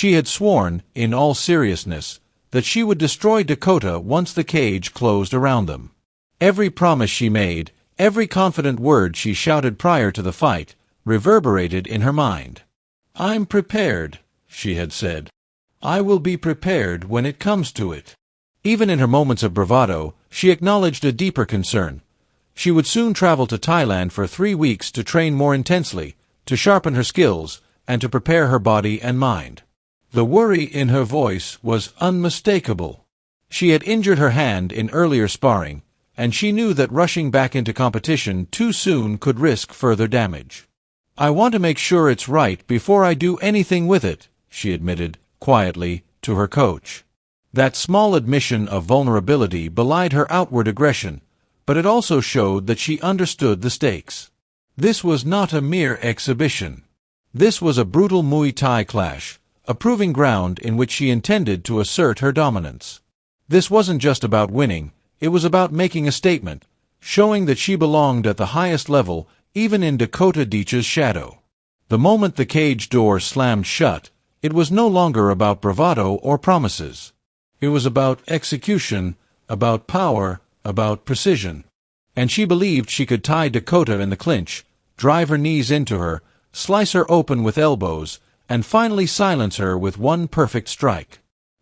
She had sworn, in all seriousness, that she would destroy Dakota once the cage closed around them. Every promise she made, every confident word she shouted prior to the fight, reverberated in her mind. "I'm prepared," she had said. "I will be prepared when it comes to it." Even in her moments of bravado, she acknowledged a deeper concern. She would soon travel to Thailand for 3 weeks to train more intensely, to sharpen her skills, and to prepare her body and mind. The worry in her voice was unmistakable. She had injured her hand in earlier sparring, and she knew that rushing back into competition too soon could risk further damage. "I want to make sure it's right before I do anything with it," she admitted, quietly, to her coach. That small admission of vulnerability belied her outward aggression, but it also showed that she understood the stakes. This was not a mere exhibition. This was a brutal Muay Thai clash, a proving ground in which she intended to assert her dominance. This wasn't just about winning, it was about making a statement, showing that she belonged at the highest level, even in Dakota Ditcheva's shadow. The moment the cage door slammed shut, it was no longer about bravado or promises. It was about execution, about power, about precision. And she believed she could tie Dakota in the clinch, drive her knees into her, slice her open with elbows, and finally silence her with one perfect strike.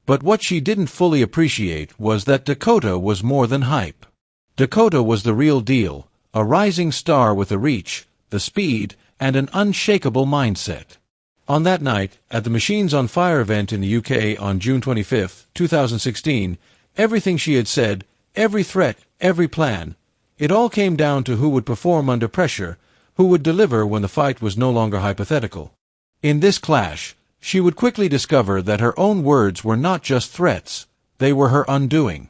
But what she didn't fully appreciate was that Dakota was more than hype. Dakota was the real deal, a rising star with the reach, the speed, and an unshakable mindset. On that night, at the Machines on Fire event in the UK on June 25, 2016, everything she had said, every threat, every plan, it all came down to who would perform under pressure, who would deliver when the fight was no longer hypothetical. In this clash, she would quickly discover that her own words were not just threats, they were her undoing.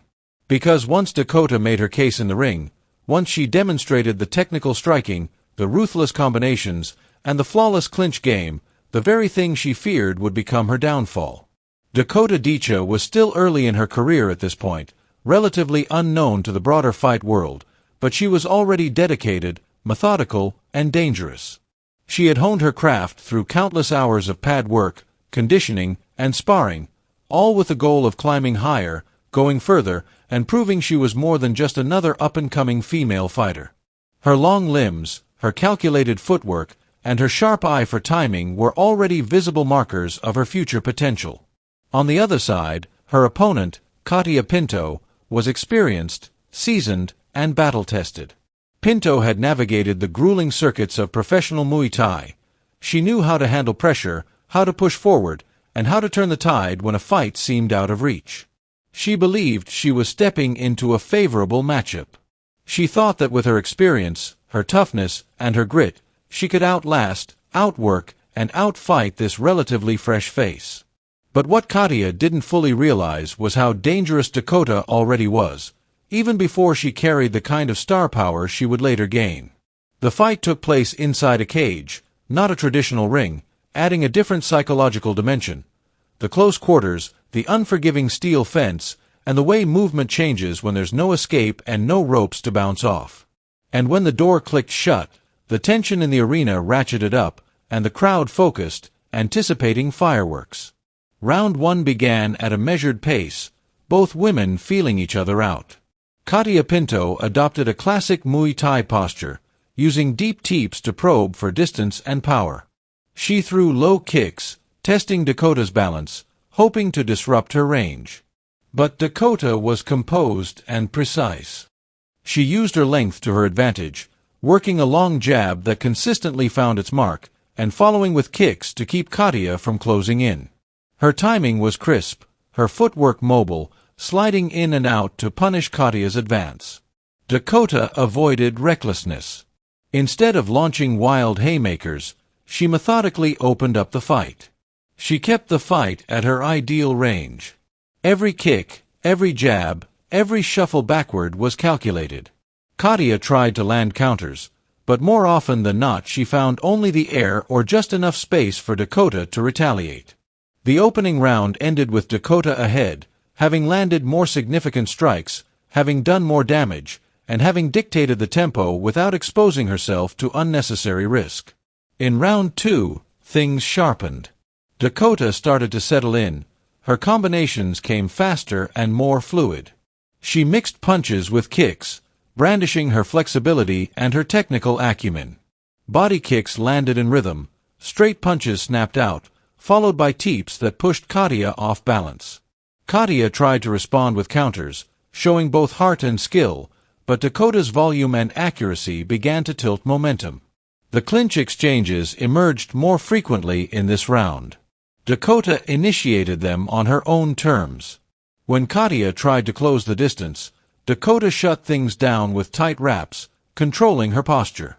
Because once Dakota made her case in the ring, once she demonstrated the technical striking, the ruthless combinations, and the flawless clinch game, the very thing she feared would become her downfall. Dakota Ditcheva was still early in her career at this point, relatively unknown to the broader fight world, but she was already dedicated, methodical, and dangerous. She had honed her craft through countless hours of pad work, conditioning, and sparring, all with the goal of climbing higher, going further, and proving she was more than just another up-and-coming female fighter. Her long limbs, her calculated footwork, and her sharp eye for timing were already visible markers of her future potential. On the other side, her opponent, Katya Pinto, was experienced, seasoned, and battle-tested. Pinto had navigated the grueling circuits of professional Muay Thai. She knew how to handle pressure, how to push forward, and how to turn the tide when a fight seemed out of reach. She believed she was stepping into a favorable matchup. She thought that with her experience, her toughness, and her grit, she could outlast, outwork, and outfight this relatively fresh face. But what Katya didn't fully realize was how dangerous Dakota already was, even before she carried the kind of star power she would later gain. The fight took place inside a cage, not a traditional ring, adding a different psychological dimension. The close quarters, the unforgiving steel fence, and the way movement changes when there's no escape and no ropes to bounce off. And when the door clicked shut, the tension in the arena ratcheted up, and the crowd focused, anticipating fireworks. Round 1 began at a measured pace, both women feeling each other out. Katya Pinto adopted a classic Muay Thai posture, using deep teeps to probe for distance and power. She threw low kicks, testing Dakota's balance, hoping to disrupt her range. But Dakota was composed and precise. She used her length to her advantage, working a long jab that consistently found its mark, and following with kicks to keep Katya from closing in. Her timing was crisp, her footwork mobile, sliding in and out to punish Katya's advance. Dakota avoided recklessness. Instead of launching wild haymakers, she methodically opened up the fight. She kept the fight at her ideal range. Every kick, every jab, every shuffle backward was calculated. Katya tried to land counters, but more often than not she found only the air or just enough space for Dakota to retaliate. The opening round ended with Dakota ahead, having landed more significant strikes, having done more damage, and having dictated the tempo without exposing herself to unnecessary risk. In round 2, things sharpened. Dakota started to settle in. Her combinations came faster and more fluid. She mixed punches with kicks, brandishing her flexibility and her technical acumen. Body kicks landed in rhythm, straight punches snapped out, followed by teeps that pushed Katya off balance. Katya tried to respond with counters, showing both heart and skill, but Dakota's volume and accuracy began to tilt momentum. The clinch exchanges emerged more frequently in this round. Dakota initiated them on her own terms. When Katya tried to close the distance, Dakota shut things down with tight wraps, controlling her posture.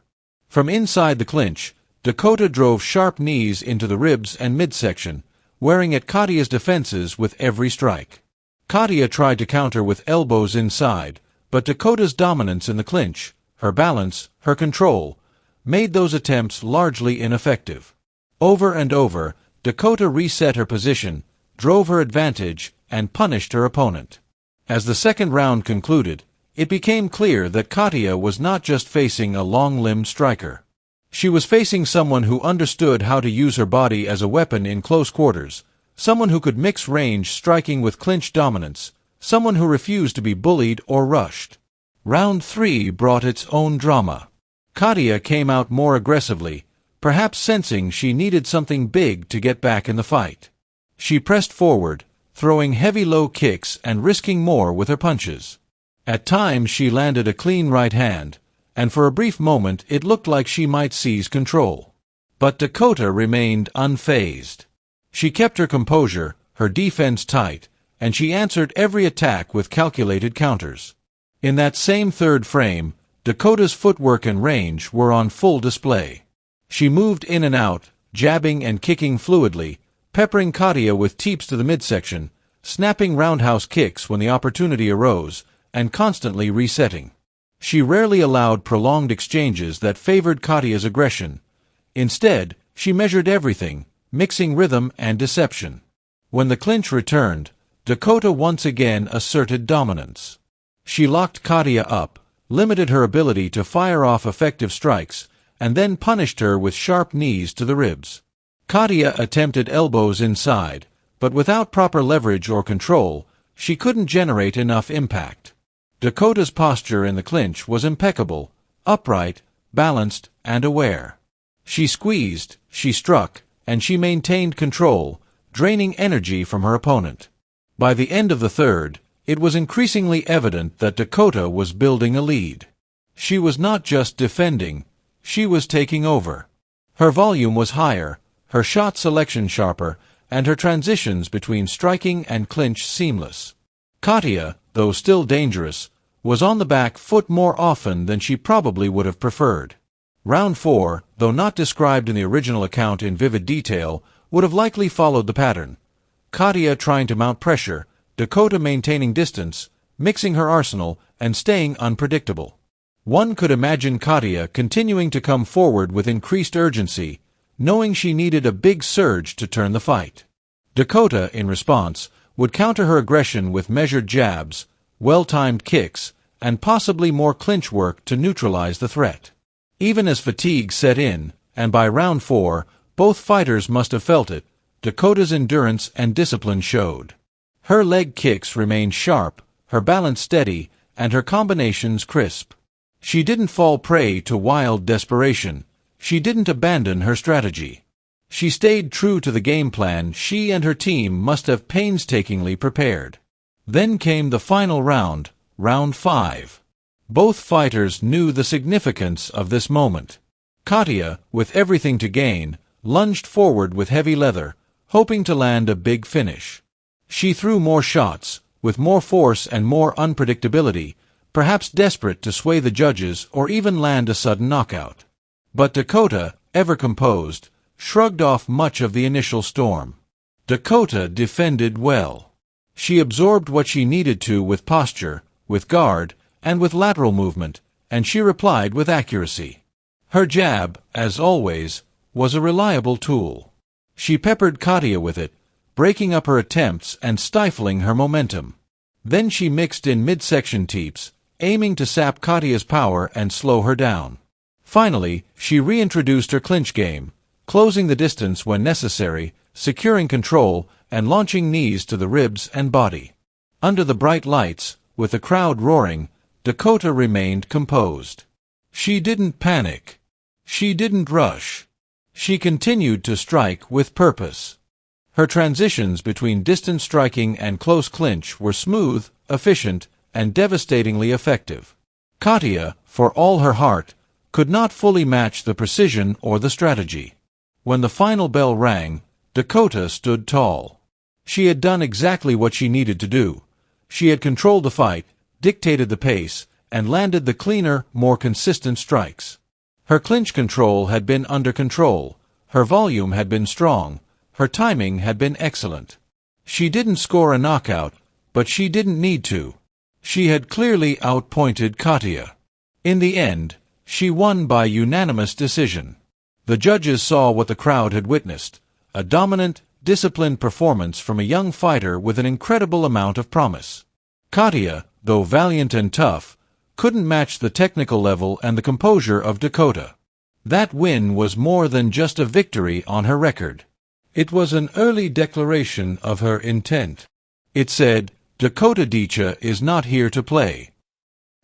From inside the clinch, Dakota drove sharp knees into the ribs and midsection, wearing at Katya's defenses with every strike. Katya tried to counter with elbows inside, but Dakota's dominance in the clinch, her balance, her control, made those attempts largely ineffective. Over and over, Dakota reset her position, drove her advantage, and punished her opponent. As the second round concluded, it became clear that Katya was not just facing a long-limbed striker. She was facing someone who understood how to use her body as a weapon in close quarters, someone who could mix range striking with clinch dominance, someone who refused to be bullied or rushed. Round 3 brought its own drama. Katya came out more aggressively, perhaps sensing she needed something big to get back in the fight. She pressed forward, throwing heavy low kicks and risking more with her punches. At times she landed a clean right hand, and for a brief moment it looked like she might seize control. But Dakota remained unfazed. She kept her composure, her defense tight, and she answered every attack with calculated counters. In that same third frame, Dakota's footwork and range were on full display. She moved in and out, jabbing and kicking fluidly, peppering Katya with teeps to the midsection, snapping roundhouse kicks when the opportunity arose, and constantly resetting. She rarely allowed prolonged exchanges that favored Katya's aggression. Instead, she measured everything, mixing rhythm and deception. When the clinch returned, Dakota once again asserted dominance. She locked Katya up, limited her ability to fire off effective strikes, and then punished her with sharp knees to the ribs. Katya attempted elbows inside, but without proper leverage or control, she couldn't generate enough impact. Dakota's posture in the clinch was impeccable, upright, balanced, and aware. She squeezed, she struck, and she maintained control, draining energy from her opponent. By the end of the third, it was increasingly evident that Dakota was building a lead. She was not just defending, she was taking over. Her volume was higher, her shot selection sharper, and her transitions between striking and clinch seamless. Katya, though still dangerous, was on the back foot more often than she probably would have preferred. Round 4, though not described in the original account in vivid detail, would have likely followed the pattern. Katya trying to mount pressure, Dakota maintaining distance, mixing her arsenal, and staying unpredictable. One could imagine Katya continuing to come forward with increased urgency, knowing she needed a big surge to turn the fight. Dakota, in response, would counter her aggression with measured jabs, well-timed kicks, and possibly more clinch work to neutralize the threat. Even as fatigue set in, and by round 4, both fighters must have felt it, Dakota's endurance and discipline showed. Her leg kicks remained sharp, her balance steady, and her combinations crisp. She didn't fall prey to wild desperation. She didn't abandon her strategy. She stayed true to the game plan she and her team must have painstakingly prepared. Then came the final round, round 5. Both fighters knew the significance of this moment. Katya, with everything to gain, lunged forward with heavy leather, hoping to land a big finish. She threw more shots, with more force and more unpredictability, perhaps desperate to sway the judges or even land a sudden knockout. But Dakota, ever composed, shrugged off much of the initial storm. Dakota defended well. She absorbed what she needed to with posture, with guard, and with lateral movement, and she replied with accuracy. Her jab, as always, was a reliable tool. She peppered Katya with it, breaking up her attempts and stifling her momentum. Then she mixed in midsection teeps, aiming to sap Katya's power and slow her down. Finally, she reintroduced her clinch game, closing the distance when necessary, securing control and launching knees to the ribs and body. Under the bright lights, with the crowd roaring, Dakota remained composed. She didn't panic. She didn't rush. She continued to strike with purpose. Her transitions between distance striking and close clinch were smooth, efficient, and devastatingly effective. Katya, for all her heart, could not fully match the precision or the strategy. When the final bell rang, Dakota stood tall. She had done exactly what she needed to do. She had controlled the fight, dictated the pace, and landed the cleaner, more consistent strikes. Her clinch control had been under control, her volume had been strong, her timing had been excellent. She didn't score a knockout, but she didn't need to. She had clearly outpointed Katya. In the end, she won by unanimous decision. The judges saw what the crowd had witnessed, a dominant, disciplined performance from a young fighter with an incredible amount of promise. Katya, though valiant and tough, couldn't match the technical level and the composure of Dakota. That win was more than just a victory on her record. It was an early declaration of her intent. It said, Dakota Ditcheva is not here to play.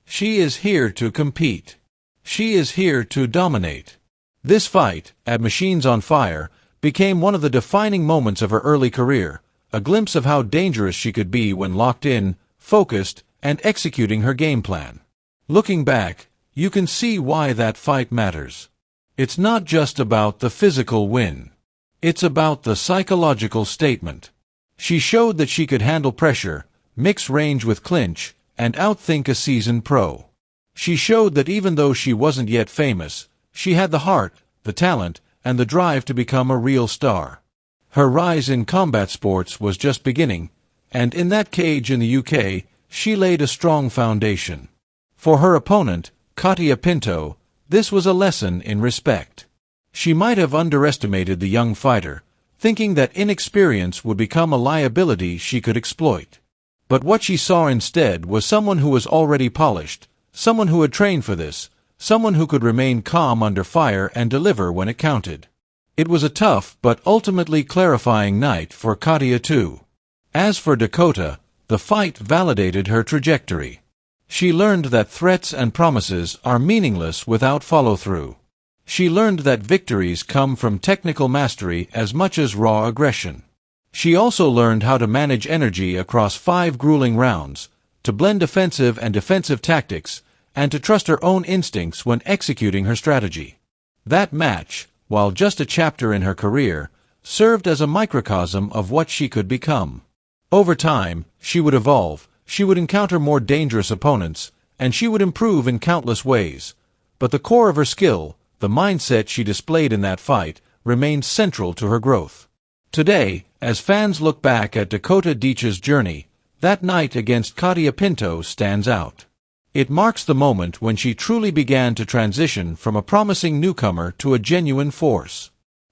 She is here to compete. She is here to dominate. This fight, at Machines on Fire, became one of the defining moments of her early career, a glimpse of how dangerous she could be when locked in, focused, and executing her game plan. Looking back, you can see why that fight matters. It's not just about the physical win. It's about the psychological statement. She showed that she could handle pressure, mix range with clinch, and outthink a seasoned pro. She showed that even though she wasn't yet famous, she had the heart, the talent, and the drive to become a real star. Her rise in combat sports was just beginning, and in that cage in the UK, she laid a strong foundation. For her opponent, Katya Pinto, this was a lesson in respect. She might have underestimated the young fighter, thinking that inexperience would become a liability she could exploit. But what she saw instead was someone who was already polished, someone who had trained for this, someone who could remain calm under fire and deliver when it counted. It was a tough but ultimately clarifying night for Katya too. As for Dakota, the fight validated her trajectory. She learned that threats and promises are meaningless without follow-through. She learned that victories come from technical mastery as much as raw aggression. She also learned how to manage energy across 5 grueling rounds, to blend offensive and defensive tactics, and to trust her own instincts when executing her strategy. That match, while just a chapter in her career, served as a microcosm of what she could become. Over time, she would evolve, she would encounter more dangerous opponents, and she would improve in countless ways. But the core of her skill, the mindset she displayed in that fight, remained central to her growth. Today, as fans look back at Dakota Ditcheva's journey, that night against Katya Pinto stands out. It marks the moment when she truly began to transition from a promising newcomer to a genuine force.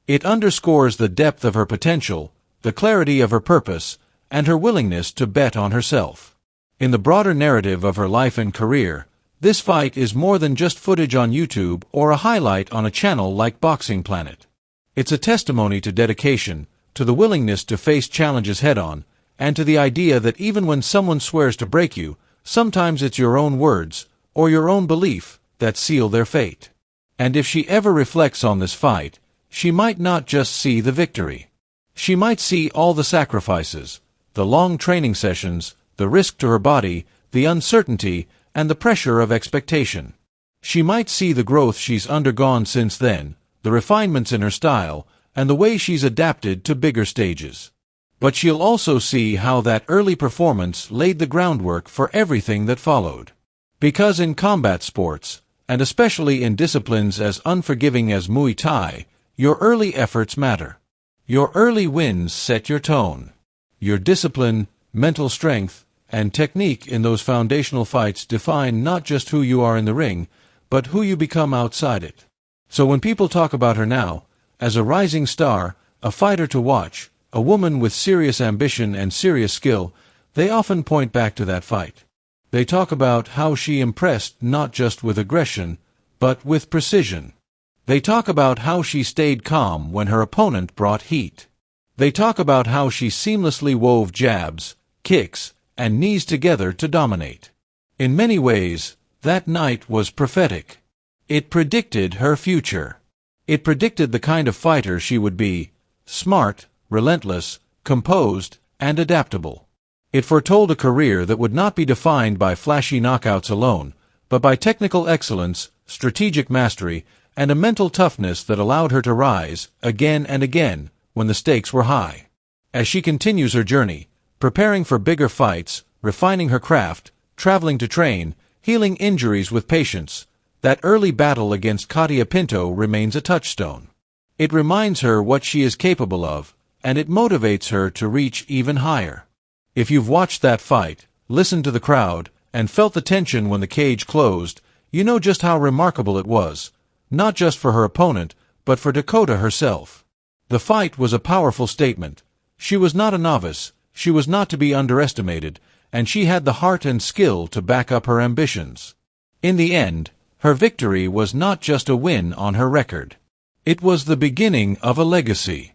It underscores the depth of her potential, the clarity of her purpose, and her willingness to bet on herself. In the broader narrative of her life and career, this fight is more than just footage on YouTube or a highlight on a channel like Boxing Planet. It's a testimony to dedication, to the willingness to face challenges head-on, and to the idea that even when someone swears to break you, sometimes it's your own words, or your own belief, that seal their fate. And if she ever reflects on this fight, she might not just see the victory. She might see all the sacrifices, the long training sessions, the risk to her body, the uncertainty, and the pressure of expectation. She might see the growth she's undergone since then, the refinements in her style, and the way she's adapted to bigger stages. But she'll also see how that early performance laid the groundwork for everything that followed. Because in combat sports, and especially in disciplines as unforgiving as Muay Thai, your early efforts matter. Your early wins set your tone. Your discipline, mental strength, and technique in those foundational fights define not just who you are in the ring, but who you become outside it. So when people talk about her now, as a rising star, a fighter to watch, a woman with serious ambition and serious skill, they often point back to that fight. They talk about how she impressed not just with aggression, but with precision. They talk about how she stayed calm when her opponent brought heat. They talk about how she seamlessly wove jabs, kicks, and knees together to dominate. In many ways, that night was prophetic. It predicted her future. It predicted the kind of fighter she would be: smart, relentless, composed, and adaptable. It foretold a career that would not be defined by flashy knockouts alone, but by technical excellence, strategic mastery, and a mental toughness that allowed her to rise, again and again, when the stakes were high. As she continues her journey, preparing for bigger fights, refining her craft, traveling to train, healing injuries with patience, that early battle against Katya Pinto remains a touchstone. It reminds her what she is capable of, and it motivates her to reach even higher. If you've watched that fight, listened to the crowd, and felt the tension when the cage closed, you know just how remarkable it was, not just for her opponent, but for Dakota herself. The fight was a powerful statement. She was not a novice, she was not to be underestimated, and she had the heart and skill to back up her ambitions. In the end, her victory was not just a win on her record. It was the beginning of a legacy.